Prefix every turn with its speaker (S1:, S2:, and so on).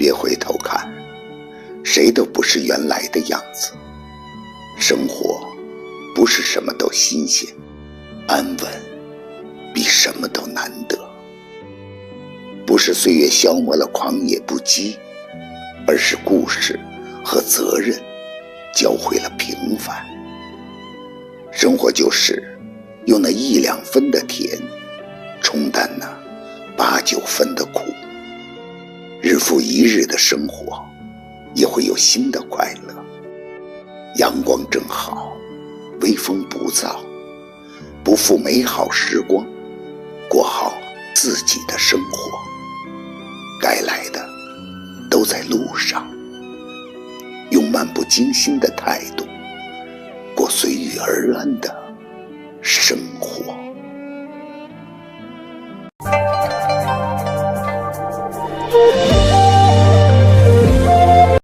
S1: 别回头看，谁都不是原来的样子。生活不是什么都新鲜，安稳比什么都难得。不是岁月消磨了狂野不羁，而是故事和责任教会了平凡。生活就是用那1-2分的甜冲淡那8-9分的苦，日复一日的生活也会有新的快乐。阳光正好，微风不燥，不负美好时光，过好自己的生活。该来的都在路上，用漫不经心的态度过随遇而安的生活。